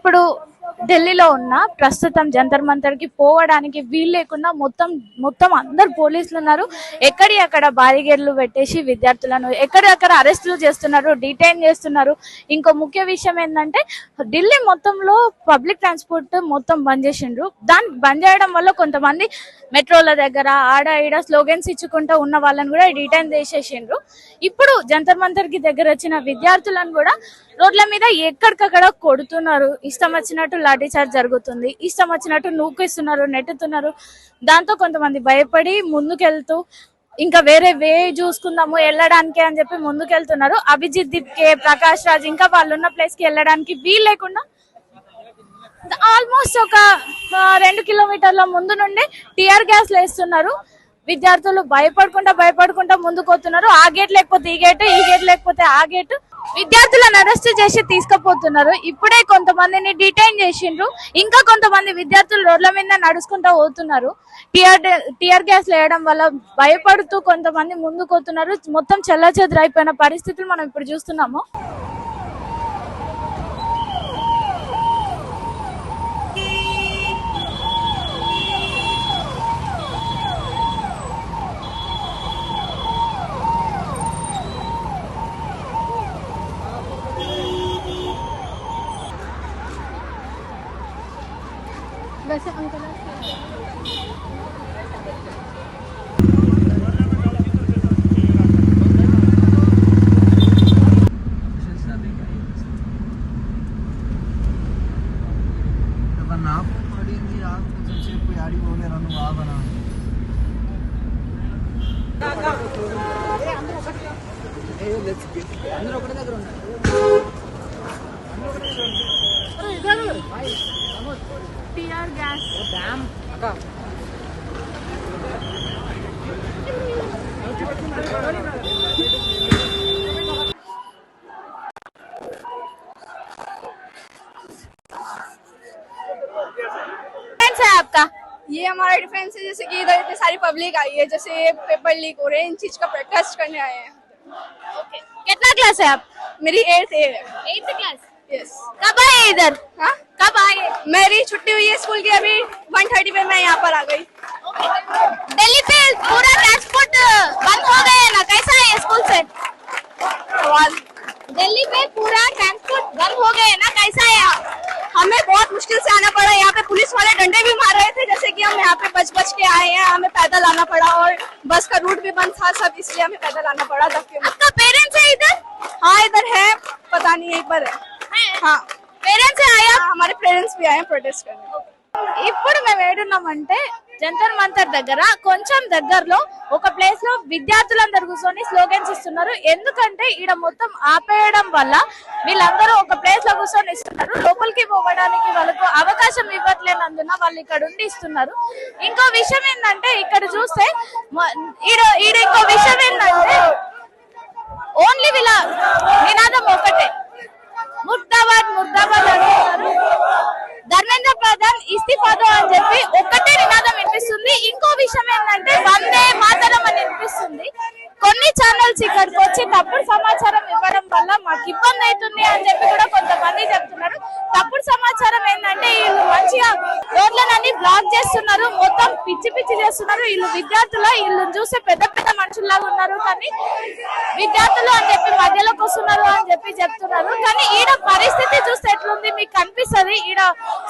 ఇప్పుడు ఢిల్లీలో ఉన్న ప్రస్తుతం జంతర్ మంతర్ కి పోవడానికి వీలు లేకుండా మొత్తం అందరు పోలీసులు ఉన్నారు. అక్కడ బారిగేడ్లు పెట్టేసి విద్యార్థులను ఎక్కడెక్కడ అరెస్టులు చేస్తున్నారు, డిటైన్ చేస్తున్నారు. ఇంకో ముఖ్య విషయం ఏంటంటే ఢిల్లీ మొత్తంలో పబ్లిక్ ట్రాన్స్పోర్ట్ మొత్తం బంద్ చేసిండ్రు. దాన్ని బంద్ చేయడం వల్ల కొంతమంది మెట్రోల దగ్గర ఆడ ఈడ స్లోగన్స్ ఇచ్చుకుంటూ ఉన్న వాళ్ళని కూడా డిటైన్ చేసేసిండ్రు. ఇప్పుడు జంతర్ మంతర్ కి దగ్గర వచ్చిన విద్యార్థులను కూడా రోడ్ల మీద ఎక్కడికక్కడ కొడుతున్నారు. ఇష్టం వచ్చినట్టు లాఠీ చార్జ్ జరుగుతుంది, ఇష్టం వచ్చినట్టు నూకిస్తున్నారు, నెట్టుతున్నారు. దాంతో కొంతమంది భయపడి ముందుకెళ్తూ ఇంకా వేరే వే చూసుకుందాము వెళ్ళడానికి అని చెప్పి ముందుకెళ్తున్నారు. అభిజిత్ దిప్కే, ప్రకాష్ రాజ్ ఇంకా వాళ్ళున్న ప్లేస్ కి వెళ్ళడానికి వీలు లేకుండా ఆల్మోస్ట్ ఒక 2 కిలోమీటర్ల ముందు నుండి టియర్ గ్యాస్ వేస్తున్నారు. విద్యార్థులు భయపడుకుంటా ముందుకు పోతున్నారు. ఆ గేట్ లేకపోతే ఈ గేట్, ఈ గేట్ లేకపోతే ఆ గేట్. విద్యార్థులను అరెస్ట్ చేసి తీసుకుపోతున్నారు. ఇప్పుడే కొంతమందిని డిటైన్ చేసిండ్రు. ఇంకా కొంతమంది విద్యార్థులు రోడ్ల మీద నడుచుకుంటూ పోతున్నారు. టియర్ గ్యాస్ వేయడం వల్ల భయపడుతూ కొంతమంది ముందుకు పోతున్నారు. మొత్తం చెల్లాచెదురైపోయిన పరిస్థితులు మనం ఇప్పుడు చూస్తున్నాము. वैसे अंकल నాకు పడింది నాకు కొంచెం సేపు ఆడి పోలే నన్ను బాగా అందరూ ఒకటే దగ్గర ఉన్నారు. టియర్ గ్యాస్ డ్యామ్ అక్క है आपका? ये हमारा डिफेंस है, जैसे कि इधर इतनी सारी पब्लिक आई है, जैसे पेपर लीक हो रहे हैं, इन चीज का प्रोटेस्ट करने आए हैं. ओके, कितना क्लास है आप? मेरी 8th क्लास. यस. कब आए इधर? हाँ, कब आए? मेरी छुट्टी हुई है स्कूल की, अभी 1:30 पे मैं यहाँ पर आ गई. दिल्ली पे पूरा ट्रांसपोर्ट बंद हो गए ना, कैसा है स्कूल से? दिल्ली पे पूरा ट्रांसपोर्ट बंद हो गए ना, कैसा है? हमें बहुत मुश्किल से आना पड़ा. यहाँ पे पुलिस वाले डंडे भी मार रहे थे, जैसे कि हम यहाँ पे बच के आए हैं. हमें पैदल आना पड़ा और बस का रूट भी बंद था सब, इसलिए हमें पैदल आना पड़ा. आपका पेरेंट्स है इधर? हाँ, इधर है, पता नहीं एक बार है. हाँ, पेरेंट्स आया? हमारे पेरेंट्स भी आए हैं प्रोटेस्ट करने. ఇప్పుడు మేము ఏడున్నామంటే జంతర్ మంతర్ దగ్గర కొంచెం దగ్గరలో ఒక ప్లేస్ లో విద్యార్థులందరూ కూర్చొని స్లోగన్స్ ఇస్తున్నారు. ఎందుకంటే ఈడ మొత్తం ఆపేయడం వల్ల వీళ్ళందరూ ఒక ప్లేస్ లో కూర్చొని ఇస్తున్నారు. లోపలికి పోవడానికి వాళ్ళకు అవకాశం ఇవ్వట్లేనందున వాళ్ళు ఇక్కడ ఉండి ఇస్తున్నారు. ఇంకో విషయం ఏంటంటే ఇక్కడ చూస్తే ఈడ ఇంకో విషయం ఏంటంటే ఓన్లీ వీళ్ళ నినాదం ఒకటే, ముర్దాబాద్ ముర్దాబాద్ అంటున్నారు. ధర్మేంద్ర ప్రధాన్ ఇస్తిఫాదో అని చెప్పి ఒక్కటే నినాదం వినిపిస్తుంది. ఇంకో విషయం ఏంటంటే వందే మాతరం అని వినిపిస్తుంది. కొన్ని ఛానల్స్ ఇక్కడికి వచ్చి తప్పుడు సమాచారం ఇవ్వడం వల్ల మాకు ఇబ్బంది అవుతుంది అని చెప్పి కూడా కొంతమంది చెప్తున్నారు. తప్పుడు సమాచారం ఏంటంటే వీళ్ళు మంచిగా రోడ్లన్నీ బ్లాక్ చేస్తున్నారు, మొత్తం పిచ్చి చేస్తున్నారు. వీళ్ళు విద్యార్థులు, వీళ్ళు చూస్తే పెద్ద పెద్ద మనుషుల్లాగా ఉన్నారు, కానీ విద్యార్థులు అని చెప్పి మధ్యలోకి వస్తున్నారు అని చెప్పి చెప్తున్నారు. కానీ ఈడ పరిస్థితి చూస్తే ఎట్లుంది మీకు కనిపిస్తుంది. ఈడ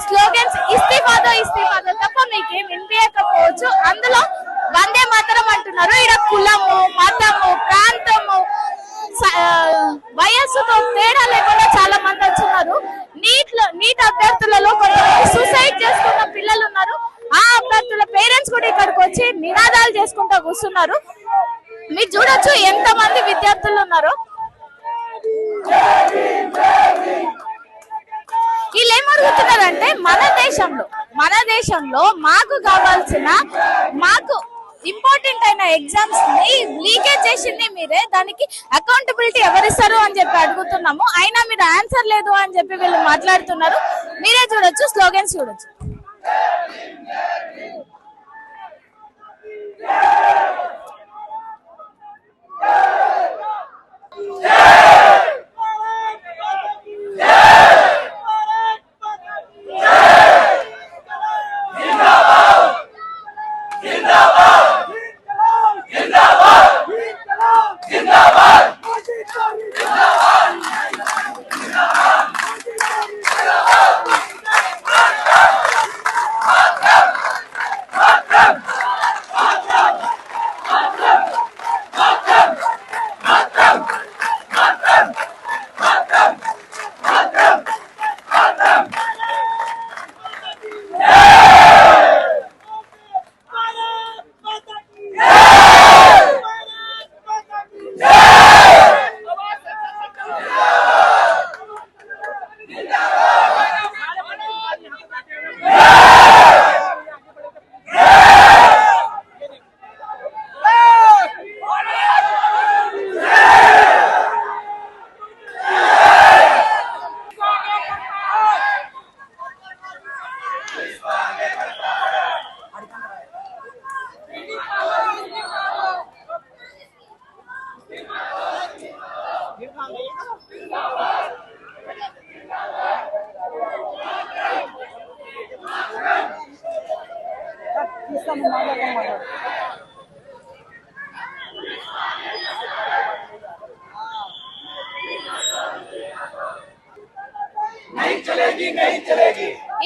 స్లోగన్స్ ఇస్తిఫాదో ఇస్తిఫాదో తప్ప మీకేం వినిపించకపోవచ్చు. అందులో వందే మాతరం అంటున్నారు. ఈడ కులము, మతము, ప్రాంతము, వయస్సుతో తేడా లేకుండా చాలా మంది వచ్చున్నారు. నీట్ అభ్యర్థులలో కొంతమంది సూసైడ్ చేసుకున్న పిల్లలు ఉన్నారు. ఆ అభ్యర్థుల పేరెంట్స్ కూడా ఇక్కడికి వచ్చి నినాదాలు చేసుకుంటూ కూర్చున్నారు. మీరు చూడొచ్చు ఎంత మంది విద్యార్థులు ఉన్నారు. వీళ్ళు ఏమడుగుతున్నారంటే మన దేశంలో మాకు కావాల్సిన ఇంపార్టెంట్ అయిన ఎగ్జామ్స్ ని లీకేజ్ చేసింది మీరే, దానికి అకౌంటబిలిటీ ఎవరిస్తారు అని చెప్పి అడుగుతున్నాము. అయినా మీరు ఆన్సర్ లేదు అని చెప్పి వీళ్ళు మాట్లాడుతున్నారు. మీరే చూడొచ్చు, స్లోగన్స్ చూడొచ్చు.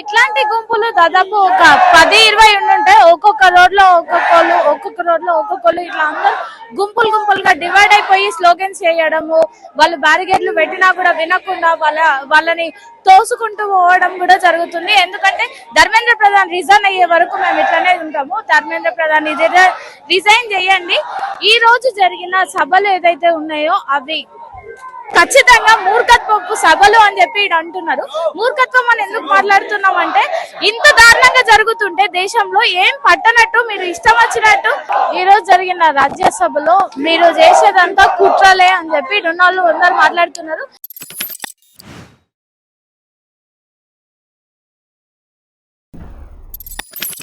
ఇట్లాంటి గుంపులు దాదాపు ఒక 10-20 ఉండుంటాయి. ఒక్కొక్క రోడ్ లో ఒక్కొక్కళ్ళు ఇట్లా అందరూ గుంపులుగా డివైడ్ అయిపోయి స్లోగన్స్ చేయడము, వాళ్ళు బ్యారికేడ్లు పెట్టినా కూడా వినకుండా వాళ్ళని తోసుకుంటూ పోవడం కూడా జరుగుతుంది. ఎందుకంటే ధర్మేంద్ర ప్రధాన్ రిజైన్ అయ్యే వరకు మేము ఇట్లానే ఉంటాము. ధర్మేంద్ర ప్రధాన్ రిజైన్ చేయండి. ఈ రోజు జరిగిన సభలు ఏదైతే ఉన్నాయో అవి ఖచ్చితంగా మూర్ఖత్వపు సభలు అని చెప్పి ఈడ అంటున్నారు. మూర్ఖత్వం అని ఎందుకు మాట్లాడుతున్నాం అంటే, ఇంత దారుణంగా జరుగుతుంటే దేశంలో ఏం పట్టనట్టు మీరు ఇష్టం వచ్చినట్టు ఈ రోజు జరిగిన రాజ్యసభలో మీరు చేసేదంతా కుట్రలే అని చెప్పి ఇడున్న వాళ్ళు అందరు మాట్లాడుతున్నారు.